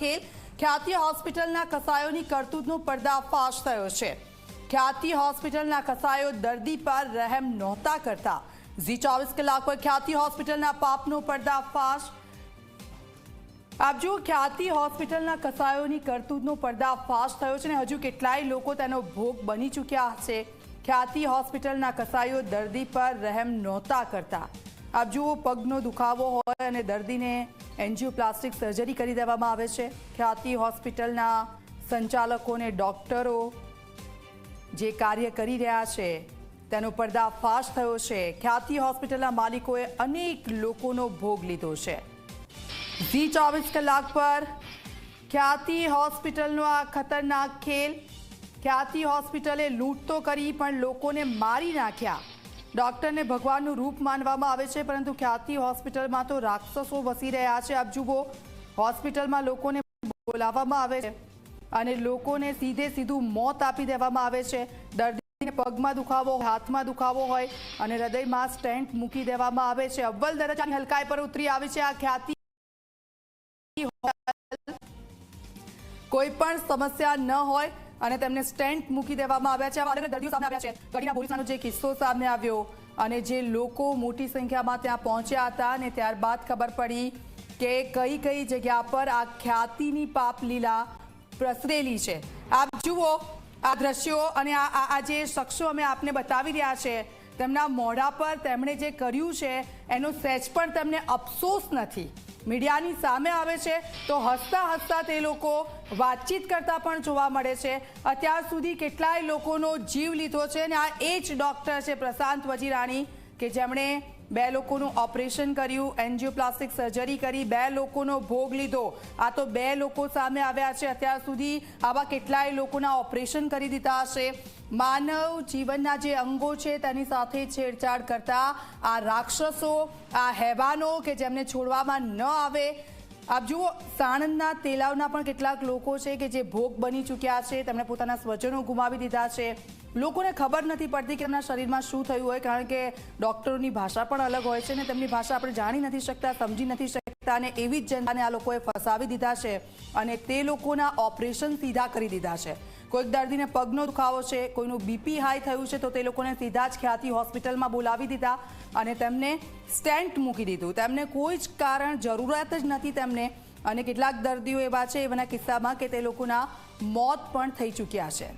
ખેલ ખ્યાતિ હોસ્પિટલના કસાયોની કરતૂતનો પર્દાફાશ થયો છે। ખ્યાતિ હોસ્પિટલના કસાયો દર્દી પર રહેમ નહોતા કરતા। ઝી 24 કલાક પર ખ્યાતિ હોસ્પિટલના પાપનો પર્દાફાશ। આપ જુઓ, ખ્યાતિ હોસ્પિટલના કસાયોની કરતૂતનો પર્દાફાશ થયો છે અને હજુ કેટલાય લોકો તેનો ભોગ બની ચૂક્યા છે। ખ્યાતિ હોસ્પિટલના કસાયો દર્દી પર રહેમ નહોતા કરતા। આપ જુઓ, પગનો દુખાવો હોય અને દર્દીને એન્જિયોપ્લાસ્ટિક સર્જરી કરી દેવામાં આવે છે। ખ્યાતિ હોસ્પિટલના સંચાલકોને ડોક્ટરો જે કાર્ય કરી રહ્યા છે તેનો પર્દાફાશ થયો છે। ખ્યાતિ હોસ્પિટલના માલિકોએ અનેક લોકોનો ભોગ લીધો છે। ઝી 24 કલાક પર ખ્યાતિ હોસ્પિટલનો આ ખતરનાક ખેલ। ખ્યાતિ હોસ્પિટલે લૂંટ તો કરી પણ લોકોને મારી નાખ્યા। ડોક્ટરને ભગવાનનું રૂપ માનવામાં આવે છે, પરંતુ ખ્યાતિ હોસ્પિટલમાં તો રાક્ષસો વસી રહ્યા છે। આપ જુઓ, હોસ્પિટલમાં લોકોને બોલાવવામાં આવે છે અને લોકોને સીધું મોત આપી દેવામાં આવે છે। દર્દીને પગમાં દુખાવો, હાથમાં દુખાવો હોય અને હૃદયમાં સ્ટેન્ટ મૂકી દેવામાં આવે છે। અવ્વલ દરજ્જાની હલકાઈ પર ઉતરી આવી છે આ ખ્યાતિ। કોઈ પણ સમસ્યા ન હોય અને તેમને સ્ટેન્ટ મૂકી દેવામાં આવ્યા છે। આવા અલગ દર્દીઓ સામે આવ્યા છે। ગઢીના બોરીસાનો જે કિસ્સો સામે આવ્યો અને જે લોકો મોટી સંખ્યામાં ત્યાં પહોંચ્યા હતા અને ત્યારબાદ ખબર પડી કે કઈ જગ્યા પર આ ખ્યાતિની પાપલીલા પ્રસરેલી છે। આપ જુઓ આ દ્રશ્યો અને આ જે શખ્સો અમે આપને બતાવી રહ્યા છે, તેમના મોઢા પર તેમણે જે કર્યું છે એનો સહેજ પણ તેમને અફસોસ નથી। મીડિયાની સામે આવે છે તો હસતા હસતા તે લોકો વાતચીત કરતા પણ જોવા મળે છે। અત્યાર સુધી કેટલાય લોકોનો જીવ લીધો છે અને આ એ જ ડૉક્ટર છે પ્રશાંત વજીરાણી કે જેમણે 2 લોકોનું ઓપરેશન કર્યું, એન્જિયોપ્લાસ્ટિક સર્જરી કરી, 2 લોકોનો ભોગ લીધો। આ તો 2 લોકો સામે આવ્યા છે। અત્યાર સુધી આવા કેટલાય લોકોના ઓપરેશન કરી દીધા હશે। માનવ જીવનના જે અંગો છે તેની સાથે છેડછાડ કરતા આ રાક્ષસો, આ હેવાનો કે જેમને છોડવામાં ન આવે। આપ જુઓ, સાણંદના તેલાવના પણ કેટલાક લોકો છે કે જે ભોગ બની ચૂક્યા છે। તેમણે પોતાના સ્વજનો ગુમાવી દીધા છે। લોકોને ખબર નથી પડતી કે એમના શરીરમાં શું થયું હોય, કારણ કે ડૉક્ટરોની ભાષા પણ અલગ હોય છે અને તેમની ભાષા આપણે જાણી નથી શકતા, સમજી નથી શકતા અને એવી જ જનતાને આ લોકોએ ફસાવી દીધા છે અને તે લોકોના ઓપરેશન સીધા કરી દીધા છે। કોઈક દર્દીને પગનો દુખાવો છે, કોઈનું બીપી હાઈ થયું છે તો તે લોકોને સીધા જ ખ્યાતિ હોસ્પિટલમાં બોલાવી દીધા અને તેમને સ્ટેન્ટ મૂકી દીધું। તેમને કોઈ જ કારણ, જરૂરત જ નથી તેમને। અને કેટલાક દર્દીઓ એવા છે, એવાના કિસ્સામાં કે તે લોકોના મોત પણ થઈ ચૂક્યા છે।